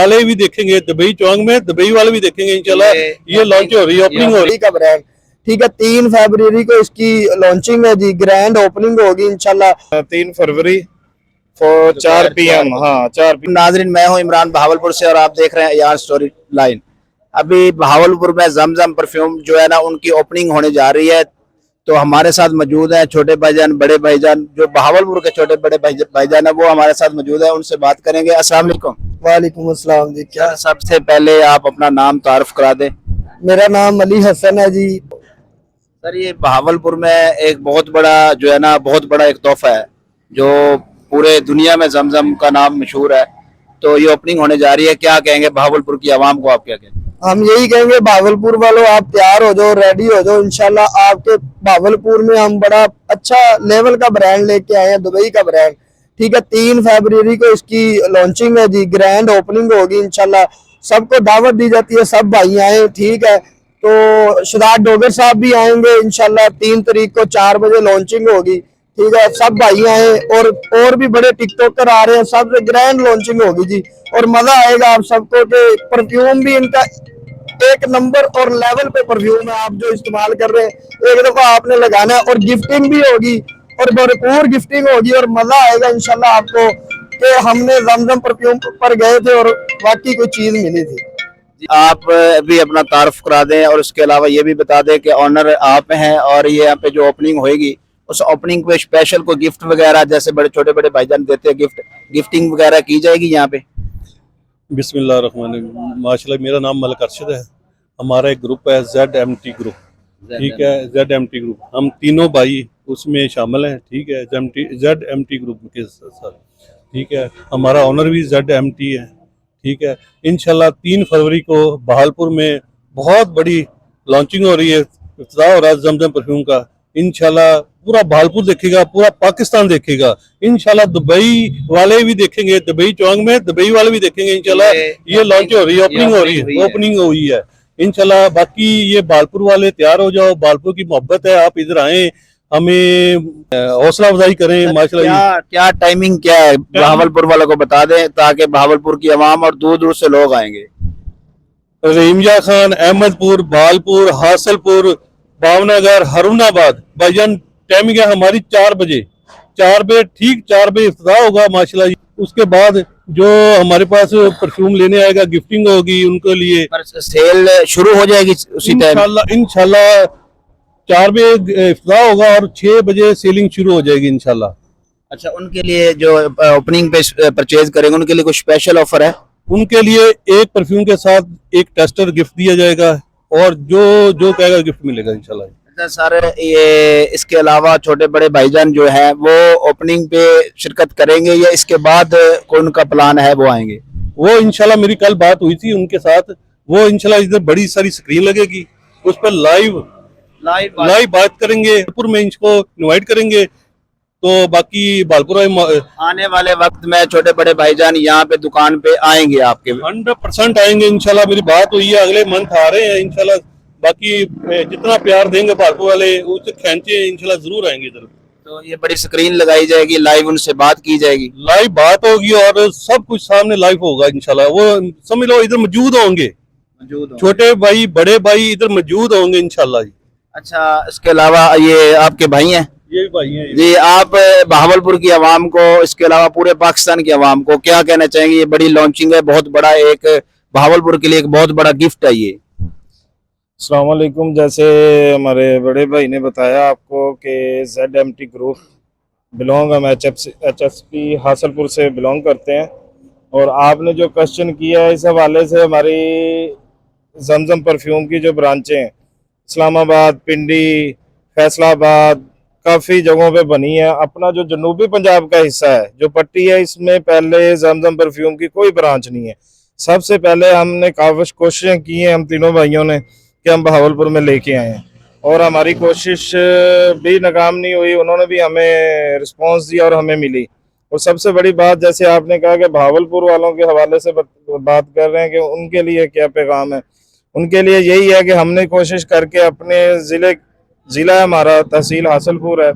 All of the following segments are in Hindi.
वाले भी देखेंगे, दुबई चौंग में दुबई वाले भी देखेंगे इंशाल्लाह। ये लॉन्च हो रही है, ओपनिंग हो रही का ब्रांड, ठीक है। 3 फरवरी को इसकी लॉन्चिंग है जी, ग्रैंड ओपनिंग होगी इंशाल्लाह 3 फरवरी 4 PM। हाँ 4 PM। नाजरीन, मैं हूं इमरान बहावलपुर से और आप देख रहे हैं यार स्टोरी लाइन। अभी बहावलपुर में जमजम परफ्यूम जो है ना, उनकी ओपनिंग होने जा रही है। तो हमारे साथ मौजूद है छोटे भाईजान, बड़े भाईजान, जो बहावलपुर के छोटे बड़े भाईजान है, वो हमारे साथ मौजूद है। उनसे बात करेंगे। अस्सलाम वालेकुम। वालेकुम अस्सलाम जी। क्या सबसे पहले आप अपना नाम तारुफ करा दें। मेरा नाम अली हसन है जी। सर, ये बहावलपुर में एक बहुत बड़ा जो है ना, बहुत बड़ा एक तोहफा है जो पूरे दुनिया में जमजम का नाम मशहूर है। तो ये ओपनिंग होने जा रही है, क्या कहेंगे बहावलपुर की आवाम को? आप क्या कहेंगे? हम यही कहेंगे भावलपुर वालों, आप तैयार हो जाओ, रेडी हो जाओ। इंशाल्लाह आपके भावलपुर में हम बड़ा अच्छा लेवल का ब्रांड लेके आए हैं, दुबई का ब्रांड, ठीक है। 3 फरवरी को इसकी लॉन्चिंग है जी, ग्रैंड ओपनिंग होगी इंशाल्लाह। सबको दावत दी जाती है, सब भाई आए, ठीक है। तो शदाद डोगर साहब भी आएंगे इंशाल्लाह। 3 तारीख को 4 बजे लॉन्चिंग होगी, ठीक है। सब भाई आए और भी बड़े टिकटॉकर आ रहे हैं, सबसे ग्रैंड लॉन्चिंग होगी जी। और मजा आएगा आप सबको कि परफ्यूम भी इनका एक नंबर और लेवल पे परफ्यूम है। आप जो इस्तेमाल कर रहे हैं, एक दफा आपने लगाना है। और गिफ्टिंग भी होगी और भरपूर गिफ्टिंग होगी और मजा आएगा इंशाल्लाह आपको कि हमने जमजम परफ्यूम पर गए थे और वाकई कोई चीज मिली थी। आप भी अपना तारुफ करा दें और उसके अलावा ये भी बता दें कि ऑनर आप हैं और ये यहाँ पे जो ओपनिंग होएगी, उस ओपनिंग पे स्पेशल कोई गिफ्ट वगैरह, जैसे बड़े छोटे बड़े भाईजान देते हैं गिफ्टिंग वगैरह की जाएगी यहाँ पे? बिस्मिल्लाहिर्रहमानिर्रहीम। माशाल्लाह, मेरा नाम मलिक अरशद है। हमारा एक ग्रुप है ZMT ग्रुप, ठीक है। ZMT ग्रुप, हम तीनों भाई उसमें शामिल हैं, ठीक है। ZMT ग्रुप के साथ, ठीक है। हमारा ऑनर भी ZMT है, ठीक है। इंशाल्लाह 3 फरवरी को बहावलपुर में बहुत बड़ी लॉन्चिंग हो रही है, इफ्तिताह हो रहा है जमजम परफ्यूम का। इंशाल्लाह पूरा बहावलपुर देखेगा, पूरा पाकिस्तान देखेगा। इंशाल्लाह दुबई वाले भी देखेंगे, दुबई चौंग में दुबई वाले भी देखेंगे इंशाल्लाह। ये लॉन्च हो रही है, ओपनिंग हो रही है, ओपनिंग हुई है इंशाल्लाह। बाकी ये बहावलपुर वाले तैयार हो जाओ, बहावलपुर की मोहब्बत है, आप इधर आए, हमें हौसला अफजाई करें माशाल्लाह। क्या टाइमिंग क्या है बहावलपुर वालों को बता दें, ताकि बहावलपुर की आवाम और दूर दूर से लोग आएंगे। रहीमजा खान, अहमदपुर, भालपुर, हासिलपुर, भावनगर, हरुणाबाद, भाईजान टाइमिंग है हमारी 4 बजे। 4 बजे, ठीक 4 बजे इफ्तिताह होगा माशाल्लाह। उसके बाद जो हमारे पास परफ्यूम लेने आएगा, गिफ्टिंग होगी उनके लिए। सेल शुरू हो जाएगी उसी टाइम इंशाल्लाह 4 बजे इफ्तिताह होगा और 6 बजे सेलिंग शुरू हो जाएगी इंशाल्लाह। अच्छा, उनके लिए जो ओपनिंग पे परचेज करेंगे, उनके लिए कुछ स्पेशल ऑफर है? उनके लिए एक परफ्यूम के साथ एक टेस्टर गिफ्ट दिया जाएगा और जो जो कहेगा गिफ्ट मिलेगा इंशाल्लाह। अच्छा सर, ये इसके अलावा छोटे बड़े भाईजान जो है वो ओपनिंग पे शिरकत करेंगे या इसके बाद कोई उनका प्लान है वो आएंगे? वो इंशाल्लाह, मेरी कल बात हुई थी उनके साथ, वो इंशाल्लाह इधर बड़ी सारी स्क्रीन लगेगी, उस पर लाइव बात करेंगे, में इनको इनवाइट करेंगे। तो बाकी बालपुर आने वाले वक्त में छोटे बड़े भाईजान यहाँ पे दुकान पे आएंगे आपके? 100% आएंगे इंशाल्लाह, मेरी बात हुई है, अगले मंथ आ रहे हैं इंशाल्लाह। बाकी जितना प्यार देंगे बालपुर वाले, उससे खींचे इंशाल्लाह जरूर आएंगे इधर। तो ये बड़ी स्क्रीन लगाई जाएगी, लाइव उनसे बात की जाएगी? लाइव बात होगी और सब कुछ सामने लाइव होगा इंशाल्लाह। वो समझ लो इधर मौजूद होंगे, छोटे भाई बड़े भाई इधर मौजूद होंगे इंशाल्लाह जी। अच्छा, इसके अलावा ये आपके भाई हैं? ये भाई हैं जी। आप बहावलपुर की आवाम को, इसके अलावा पूरे पाकिस्तान की आवाम को क्या कहना चाहेंगे? ये बड़ी लॉन्चिंग है, बहुत बड़ा एक बहावलपुर के लिए एक बहुत बड़ा गिफ्ट है ये। अस्सलाम वालेकुम। जैसे हमारे बड़े भाई ने बताया आपको कि ZMT ग्रुप बिलोंग, हम HFP हासिलपुर से बिलोंग करते हैं। और आपने जो क्वेश्चन किया है, इस हवाले से हमारी जमजम परफ्यूम की जो ब्रांचें हैं, इस्लामाबाद, पिंडी, फैसलाबाद, काफ़ी जगहों पे बनी है। अपना जो जनूबी पंजाब का हिस्सा है, जो पट्टी है, इसमें पहले जमजम परफ्यूम की कोई ब्रांच नहीं है। सबसे पहले हमने काफ़ी कोशिशें की हैं, हम तीनों भाइयों ने, कि हम बहावलपुर में लेके आए हैं और हमारी कोशिश भी नाकाम नहीं हुई। उन्होंने भी हमें रिस्पांस दिया और हमें मिली। और सबसे बड़ी बात, जैसे आपने कहा कि बहावलपुर वालों के हवाले से बात कर रहे हैं कि उनके लिए क्या पैगाम है, उनके लिए यही है कि हमने कोशिश करके अपने ज़िला हमारा तहसील हासिलपुर है,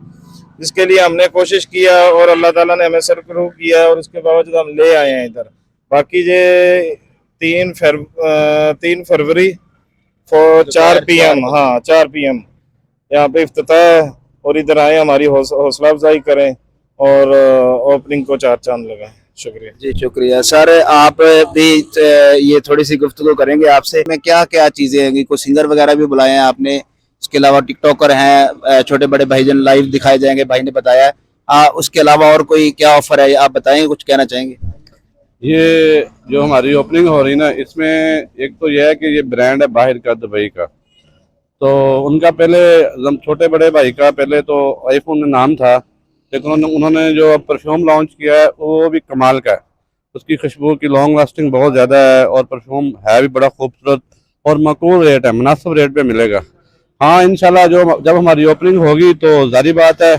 जिसके लिए हमने कोशिश किया और अल्लाह ताला ने हमें सरकरू किया और उसके बावजूद हम ले आए हैं इधर। बाकी ये 3 फरवरी 4 PM, हाँ 4 PM यहाँ पे इफ्तिताह है। और इधर आए, हमारी हौसला अफजाई करें और ओपनिंग को 4 चांद लगाएं। शुक्रिया जी, शुक्रिया सर। आप भी ये थोड़ी सी गुफ्तगू करेंगे आपसे, में क्या क्या चीजें हैं? कोई सिंगर वगैरह भी बुलाए हैं आपने, इसके अलावा टिकटॉकर हैं, छोटे बड़े भाईजान लाइव दिखाए जाएंगे, भाई ने बताया। उसके अलावा और कोई क्या ऑफर है, आप बताएंगे, कुछ कहना चाहेंगे? ये जो हमारी ओपनिंग हो रही ना, इसमें एक तो यह है कि ये ब्रांड है बाहर का, दुबई का। तो उनका पहले छोटे बड़े भाई का पहले तो आईफोन नाम था, लेकिन उन्होंने जो परफ्यूम लॉन्च किया है वो भी कमाल का है। उसकी खुशबू की लॉन्ग लास्टिंग बहुत ज़्यादा है और परफ्यूम है भी बड़ा खूबसूरत और माकूल रेट है, मुनासिब रेट पे मिलेगा। हाँ इंशाल्लाह जब हमारी ओपनिंग होगी तो जारी बात है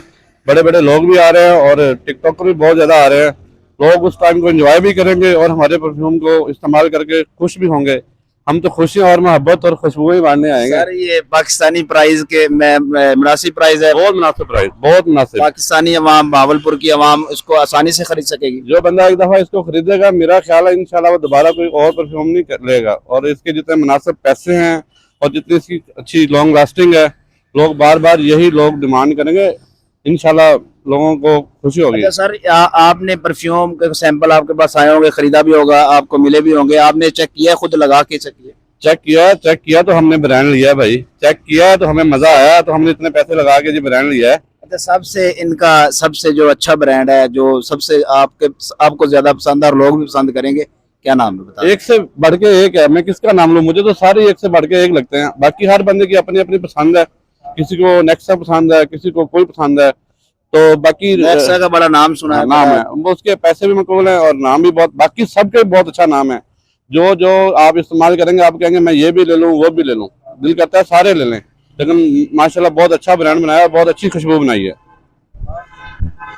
बड़े बड़े लोग भी आ रहे हैं और टिकटॉकर भी बहुत ज़्यादा आ रहे हैं। लोग उस टाइम को एंजॉय भी करेंगे और हमारे परफ्यूम को इस्तेमाल करके खुश भी होंगे। हम तो खुशियाँ और मोहब्बत और खुशबुएं बांटने आएंगे। सर ये पाकिस्तानी प्राइस के मुनासिब प्राइस है? बहुत मुनासिब प्राइस, बहुत मुनासिब। पाकिस्तानी अवाम, भावलपुर की अवाम इसको आसानी से खरीद सकेगी? जो बंदा एक दफा इसको खरीदेगा, मेरा ख्याल है इंशाल्लाह वो दोबारा कोई और परफ्यूम नहीं लेगा। और इसके जितने मुनासिब पैसे हैं और जितनी इसकी अच्छी लॉन्ग लास्टिंग है, लोग बार बार यही लोग डिमांड करेंगे। इंशाल्लाह लोगों को खुशी होगी। अच्छा सर, आपने परफ्यूम के सैंपल आपके पास आए होंगे, खरीदा भी होगा, आपको मिले भी होंगे, आपने चेक किया, खुद लगा के चेक किया? चेक किया तो हमने ब्रांड लिया भाई, चेक किया तो हमें मजा आया तो हमने इतने पैसे लगा के जी ब्रांड लिया है। अच्छा, सबसे जो अच्छा ब्रांड है, जो सबसे आपको ज्यादा पसंद है और लोग भी पसंद करेंगे, क्या नाम है बता? एक से बढ़ के एक है, मैं किसका नाम लूं? मुझे तो सारे एक से बढ़ के एक लगते हैं। बाकी हर बंदे की अपनी अपनी पसंद है, किसी को नेक्सा पसंद है, किसी को कोई पसंद है। तो बाकी नेक्सा का बड़ा नाम सुना है, नाम है वो, उसके पैसे भी मकबूल हैं और नाम भी बहुत, बाकी सबके बहुत अच्छा नाम है। जो आप इस्तेमाल करेंगे आप कहेंगे मैं ये भी ले लूं वो भी ले लूं, दिल करता है सारे ले लें। लेकिन माशाल्लाह बहुत अच्छा ब्रांड बनाया, बहुत अच्छी खुशबू बनाई है।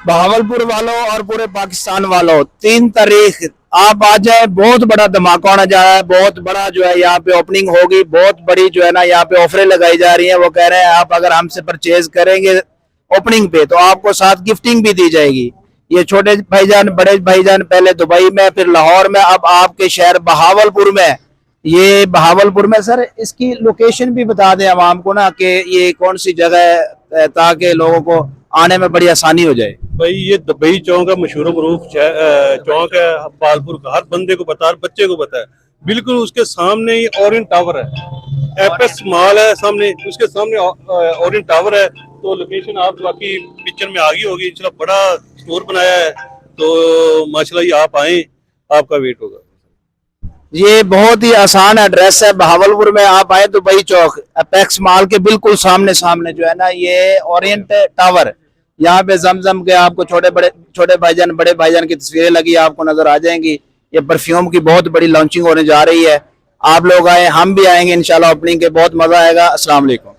बहावलपुर वालों और पूरे पाकिस्तान वालों, 3 तारीख आप आ जाए, बहुत बड़ा धमाका होने जा रहा है। बहुत बड़ा जो है यहाँ पे ओपनिंग होगी, बहुत बड़ी जो है ना यहाँ पे ऑफरें लगाई जा रही है। वो कह रहे हैं आप अगर हमसे परचेज करेंगे ओपनिंग पे तो आपको साथ गिफ्टिंग भी दी जाएगी। ये छोटे भाईजान बड़े भाईजान पहले दुबई में, फिर लाहौर में, अब आपके शहर बहावलपुर में। ये बहावलपुर में सर इसकी लोकेशन भी बता दें आवाम को ना, कि ये कौन सी जगह है, ताकि लोगों को आने में बड़ी आसानी हो जाए। भाई ये दुबई चौक का मशहूर मरूफ चौक है, बालपुर का हर बंदे को पता, हर बच्चे को पता है। बिल्कुल उसके सामने ही ओरिएंट टावर है, एपेक्स मॉल है सामने, उसके सामने ओरिएंट टावर है। तो लोकेशन आप बाकी पिक्चर में आ गई होगी। इंशाल्लाह बड़ा स्टोर बनाया है, तो माशाल्लाह ये आप आए, आपका वेट होगा। ये बहुत ही आसान एड्रेस है, बहावलपुर में आप आए दुबई चौक, एपेक्स मॉल के बिल्कुल सामने सामने जो है ना ये ओरिएंट टावर। यहाँ पे जमजम के आपको छोटे भाईजान बड़े भाईजान की तस्वीरें लगी आपको नजर आ जाएंगी। ये परफ्यूम की बहुत बड़ी लॉन्चिंग होने जा रही है। आप लोग आए, हम भी आएंगे इंशाल्लाह ओपनिंग के, बहुत मजा आएगा। अस्सलाम वालेकुम।